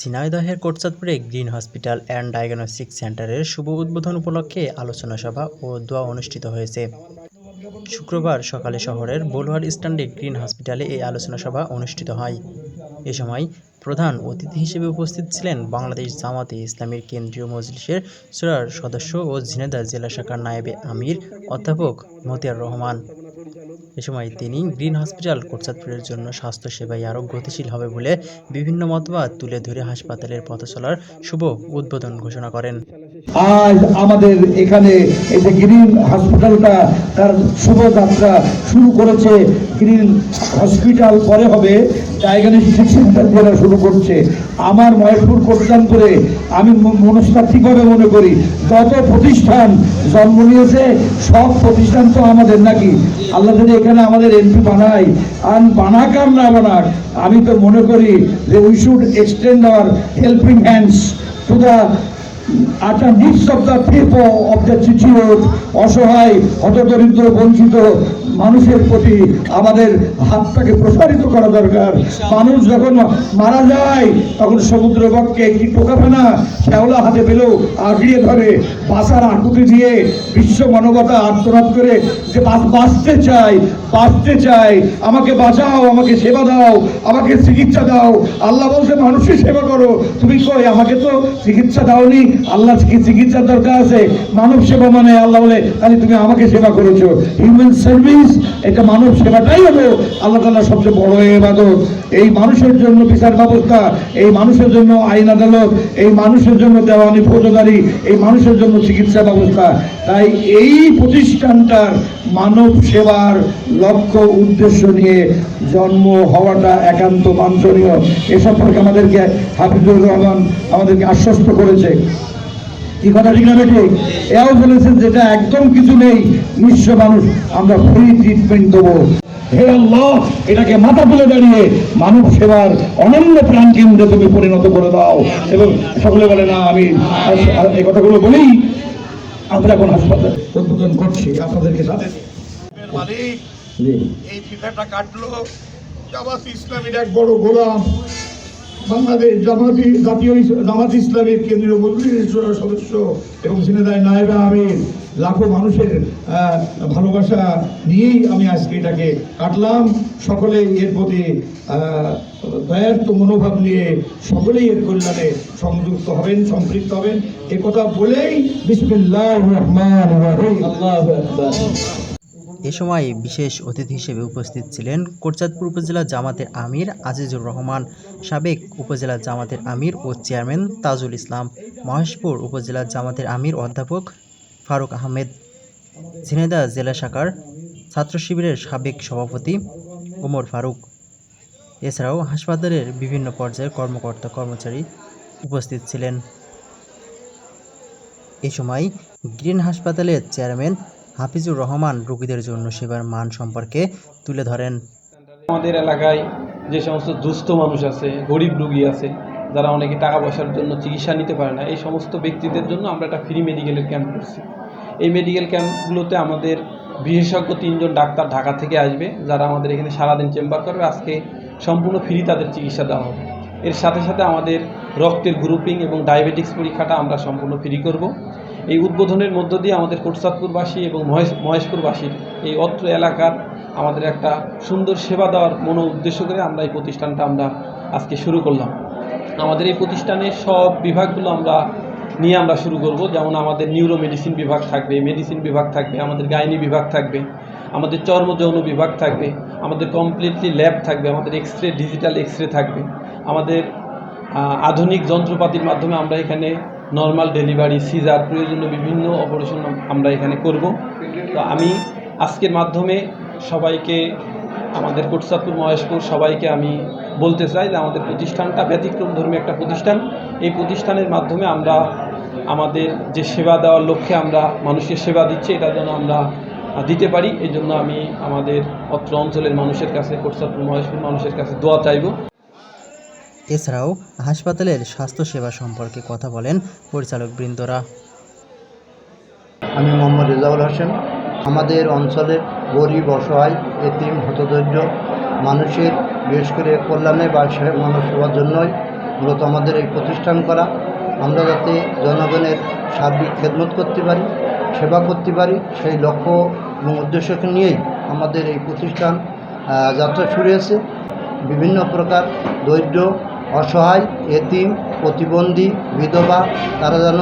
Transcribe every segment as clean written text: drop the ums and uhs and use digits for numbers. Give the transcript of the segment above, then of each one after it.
ঝিনাইদহের কোটচাঁদপুরে green hospital and diagnostic সেন্টারের শুভ উদ্বোধন উপলক্ষে আলোচনা সভা ও দোয়া অনুষ্ঠিত হয়েছে। শুক্রবার সকালে শহরের বলুয়ার স্ট্যান্ডে গ্রিন হসপিটালে এই আলোচনা সভা অনুষ্ঠিত হয়। এ সময় প্রধান অতিথি হিসেবে উপস্থিত ছিলেন বাংলাদেশ জামাতে ইসলামীর কেন্দ্রীয় মজলিসের সুরার সদস্য ও ঝিনাইদহ জেলা শাখার নায়েবে আমির অধ্যাপক মতিয়ার রহমান। এ সময় তিনি গ্রিন হসপিটাল কোটচাঁদপুরের জন্য স্বাস্থ্যসেবায় আরও গতিশীল হবে বলে বিভিন্ন মতবাদ তুলে ধরে হাসপাতালের পথ চলার শুভ উদ্বোধন ঘোষণা করেন। আজ আমাদের এখানে এই যে গ্রিন হসপিটালটা তার শুভযাত্রা শুরু করেছে। গ্রিন হসপিটাল পরে হবে ডায়াগনস্টিক সেন্টার যারা শুরু করছে। আমার মহেশপুর কোটচাঁদপুরে আমি মনস্তাত্ত্বিকভাবে মনে করি যত প্রতিষ্ঠান জন্ম নিয়েছে সব প্রতিষ্ঠান তো আমাদের নাকি আল্লাহ যদি এখানে আমাদের এমপি বানায় আর বানাক আর না বানাক, আমি তো মনে করি যে we should extend hour helping hands to the needs of the people of the situation, অসহায় হতদরিদ্র বঞ্চিত মানুষের প্রতি আমাদের হাতটাকে প্রসারিত করা দরকার। মানুষ যখন মারা যায় তখন সমুদ্র বক্ষে একটি টোকাফানা শ্যাওলা হাতে পেলেও আগড়িয়ে ধরে বাঁচার আকুতি দিয়ে বিশ্ব মানবতা আত্মনাদ করে যে বাঁচতে চাই, আমাকে বাঁচাও, আমাকে সেবা দাও, আমাকে চিকিৎসা দাও। আল্লাহ বলছে মানুষের সেবা করো, তুমি কই আমাকে তো চিকিৎসা দাওনি, আল্লাহ চিকিৎসার দরকার আছে। মানব সেবা মানে আল্লাহ বলে তাহলে তুমি আমাকে সেবা করেছো। হিউম্যান সার্ভিস, এটা মানব সেবাটাই হলো আল্লাহ তাআলার সবচেয়ে বড় ইবাদত। এই মানুষের জন্য বিচার ব্যবস্থা, এই মানুষের জন্য আইন আদালত, এই মানুষের জন্য দেওয়ানি ফৌজদারি, এই মানুষের জন্য চিকিৎসা ব্যবস্থা। তাই এই প্রতিষ্ঠানটার মানব সেবার লক্ষ্য উদ্দেশ্য নিয়ে জন্ম হওয়াটা একান্ত বাঞ্ছনীয়। এ সম্পর্কে আমাদেরকে হাফিজুর রহমান আমাদেরকে আশ্বস্ত করেছে। কি কথা ঠিক না ঠিক? এও বলেছেন যেটা একদম কিছু নেই, নিঃস্ব মানুষ আমরা ফ্রি ট্রিটমেন্ট দেবো। হে আল্লাহ, এটাকে মাথা তুলে দাঁড়িয়ে মানব সেবার অনন্য প্রাণ কেন্দ্রে তুমি পরিণত করে দাও। এবং সকলে বলে না, আমি এই কথাগুলো বলেই আমরা এখন হাসপাতাল উদ্বোধন করছি আপনাদেরকে সাথে। মালিক এই ফিতাটা কাটলো জামাত ইসলামীর এক বড় গোলাম, বাংলাদেশ জামাত ইসলামীর কেন্দ্রীয় মজলিসের সদস্য এবং ঝিনাইদহ নায়েবে আমির। লাখো মানুষের ভালোবাসা নিয়েই আমি আজকে এটাকে কাটলাম। সকলেই এর প্রতি দয়ার্থ মনোভাব নিয়ে সকলেই এর কল্যাণে সংযুক্ত হবেন, সম্পৃক্ত হবেন, এ কথা বলেই বিসমিল্লাহির রহমানির রহিম। আল্লাহু আকবার। এ সময় বিশেষ অতিথি হিসেবে উপস্থিত ছিলেন কোটচাঁদপুর উপজেলা জামাতের আমির আজিজুর রহমান, সাবেক উপজেলা জামাতের আমির ও চেয়ারম্যান তাজুল ইসলাম, মহেশপুর উপজেলা জামাতের আমির অধ্যাপক ফারুক আহমেদ, ঝিনাইদহ জেলা শাখার ছাত্র শিবিরের সাবেক সভাপতি ওমর ফারুক। এছাড়াও হাসপাতালের বিভিন্ন পর্যায়ের কর্মকর্তা কর্মচারী উপস্থিত ছিলেন। এ সময় গ্রিন হাসপাতালের চেয়ারম্যান হাফিজুর রহমান রোগীদের জন্য সেবার মান সম্পর্কে তুলে ধরেন। আমাদের এলাকায় যে সমস্ত দুস্থ মানুষ আছে, গরিব রোগী আছে, যারা অনেকে টাকা পয়সার জন্য চিকিৎসা নিতে পারে না, এই সমস্ত ব্যক্তিদের জন্য আমরা একটা ফ্রি মেডিকেলের ক্যাম্প করছি। এই মেডিকেল ক্যাম্পগুলোতে আমাদের বিশেষজ্ঞ 3 জন ডাক্তার ঢাকা থেকে আসবে, যারা আমাদের এখানে সারাদিন চেম্বার করবে। আজকে সম্পূর্ণ ফ্রি তাদের চিকিৎসা দেওয়া হবে। এর সাথে সাথে আমাদের রক্তের গ্রুপিং এবং ডায়াবেটিক্স পরীক্ষাটা আমরা সম্পূর্ণ ফ্রি করব। এই উদ্বোধনের মধ্য দিয়ে আমাদের কোটচাঁদপুরবাসী এবং মহেশপুরবাসীর এই অত্র এলাকার আমাদের একটা সুন্দর সেবা দেওয়ার উদ্দেশ্য করে আমরা এই প্রতিষ্ঠানটা আমরা আজকে শুরু করলাম। আমাদের এই প্রতিষ্ঠানের সব বিভাগগুলো আমরা শুরু করব। যেমন আমাদের নিউরো মেডিসিন বিভাগ থাকবে, মেডিসিন বিভাগ থাকবে, আমাদের গাইনি বিভাগ থাকবে, আমাদের চর্ম যৌন বিভাগ থাকবে, আমাদের কমপ্লিটলি ল্যাব থাকবে, আমাদের এক্সরে, ডিজিটাল এক্সরে থাকবে, আমাদের আধুনিক যন্ত্রপাতির মাধ্যমে আমরা এখানে নর্মাল ডেলিভারি, সিজার, প্রয়োজনীয় বিভিন্ন অপারেশন আমরা এখানে করব। তো আমি আজকের মাধ্যমে সবাইকে, আমাদের কোটচাঁদপুর মহেশপুর সবাইকে আমি বলতে চাই যে আমাদের প্রতিষ্ঠানটা ব্যতিক্রমধর্মী একটা প্রতিষ্ঠান। এই প্রতিষ্ঠানের মাধ্যমে আমরা আমাদের যে সেবা দেওয়ার লক্ষ্যে আমরা মানুষকে সেবা দিচ্ছি, এটা যেন আমরা দিতে পারি। এই জন্য আমি আমাদের অত্র অঞ্চলের মানুষের কাছে, কোটচাঁদপুর মহেশপুর মানুষের কাছে দোয়া চাইব। এছাড়াও হাসপাতালের স্বাস্থ্যসেবা সম্পর্কে কথা বলেন পরিচালক বৃন্দরা। আমি মোহাম্মদ রেজাউল হোসেন। আমাদের অঞ্চলের গরিব, অসহায়, এতিম, হতদরিদ্র মানুষের বিশেষ করে কল্যাণে বা মানব সেবার জন্যই মূলত আমাদের এই প্রতিষ্ঠান করা। আমরা যাতে জনগণের সার্বিক খেদমত করতে পারি, সেবা করতে পারি, সেই লক্ষ্য এবং উদ্দেশ্যকে নিয়েই আমাদের এই প্রতিষ্ঠান যাত্রা শুরু হয়েছে। বিভিন্ন প্রকার দরিদ্র, অসহায়, এতিম, প্রতিবন্ধী, বিধবা তারা যেন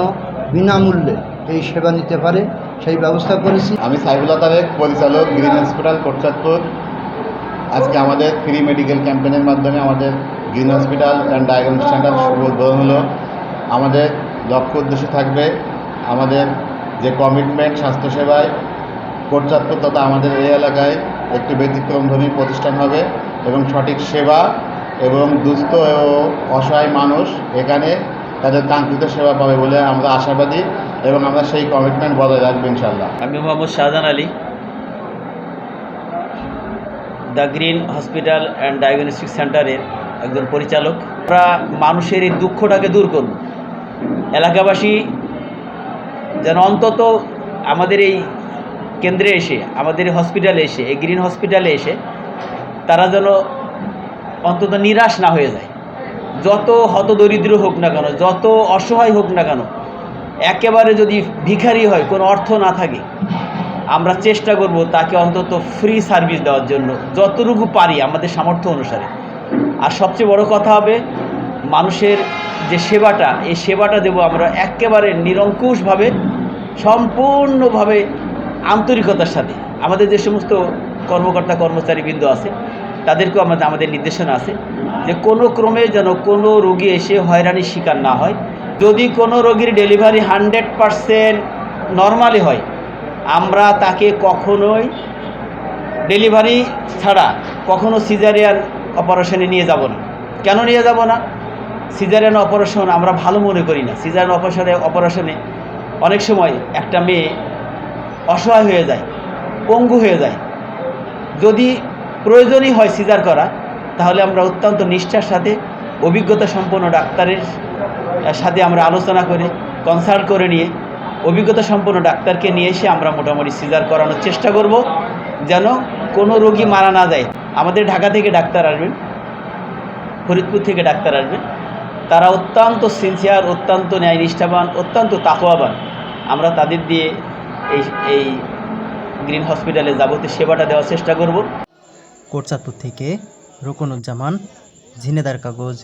বিনামূল্যে এই সেবা নিতে পারে সেই ব্যবস্থা করেছি। আমি সাইফুল্লাহ তারেক, পরিচালক, গ্রিন হসপিটাল কোটচাঁদপুর। আজকে আমাদের ফ্রি মেডিকেল ক্যাম্পেইনের মাধ্যমে আমাদের green hospital and diagnostic centre শুভ উদ্বোধন হলো। আমাদের লক্ষ্য উদ্দেশ্য থাকবে আমাদের যে কমিটমেন্ট স্বাস্থ্যসেবায় কোটচাঁদপুর তথা আমাদের এই এলাকায় একটি ব্যতিক্রমধর্মী প্রতিষ্ঠান হবে এবং সঠিক সেবা এবং দুস্থ ও অসহায় মানুষ এখানে তাদের কাঙ্ক্ষিত সেবা পাবে বলে আমরা আশাবাদী এবং আমরা সেই কমিটমেন্ট বজায় রাখবো ইনশাল্লাহ। আমি Mohammad Shahjahan Ali, the green hospital and diagnostic সেন্টারের একজন পরিচালক। আমরা মানুষের এই দুঃখটাকে দূর করব, এলাকাবাসী যেন অন্তত আমাদের এই কেন্দ্রে এসে, আমাদের এই হসপিটালে এসে, এই গ্রিন হসপিটালে এসে তারা যেন অন্তত নিরাশ না হয়ে যায়। যত হতদরিদ্র হোক না কেন, যত অসহায় হোক না কেন, একেবারে যদি ভিখারি হয়, কোনো অর্থ না থাকে, আমরা চেষ্টা করব তাকে অন্তত ফ্রি সার্ভিস দেওয়ার জন্য যতটুকু পারি আমাদের সামর্থ্য অনুসারে। আর সবচেয়ে বড় কথা হবে মানুষের যে সেবাটা, এই সেবাটা দেব আমরা একেবারে নিরঙ্কুশভাবে, সম্পূর্ণভাবে আন্তরিকতার সাথে। আমাদের যে সমস্ত কর্মকর্তা কর্মচারীবৃন্দ আছে তাদেরকেও আমাদের নির্দেশনা আছে যে কোনো ক্রমে যেন কোনো রোগী এসে হয়রানির শিকার না হয়। যদি কোনো রোগীর ডেলিভারি 100% নর্মালি হয়, আমরা তাকে কখনোই ডেলিভারি ছাড়া কখনো সিজারিয়ান অপারেশনে নিয়ে যাব না। কেন নিয়ে যাব না? সিজারিয়ান অপারেশন আমরা ভালো মনে করি না। সিজারিয়ান অপারেশনে অনেক সময় একটা মেয়ে অসহায় হয়ে যায়, পঙ্গু হয়ে যায়। যদি প্রয়োজনই হয় সিজার করা, তাহলে আমরা অত্যন্ত নিষ্ঠার সাথে অভিজ্ঞতা সম্পন্ন ডাক্তারের সাথে আমরা আলোচনা করে, কনসাল্ট করে নিয়ে অভিজ্ঞতা সম্পন্ন ডাক্তারকে নিয়ে এসে আমরা মোটামুটি সিজার করানোর চেষ্টা করব, যেন কোনো রোগী মারা না যায়। আমাদের ঢাকা থেকে ডাক্তার আসবেন, ফরিদপুর থেকে ডাক্তার আসবেন, তারা অত্যন্ত সিনসিয়ার, অত্যন্ত ন্যায়নিষ্ঠাবান, অত্যন্ত তাকওয়াবান। আমরা তাদের দিয়ে এই গ্রিন হসপিটালে যাবতীয় সেবাটা দেওয়ার চেষ্টা করব। কোটচাঁদপুর থেকে রুকনুজ্জামান, ঝিনেদার কাগজ।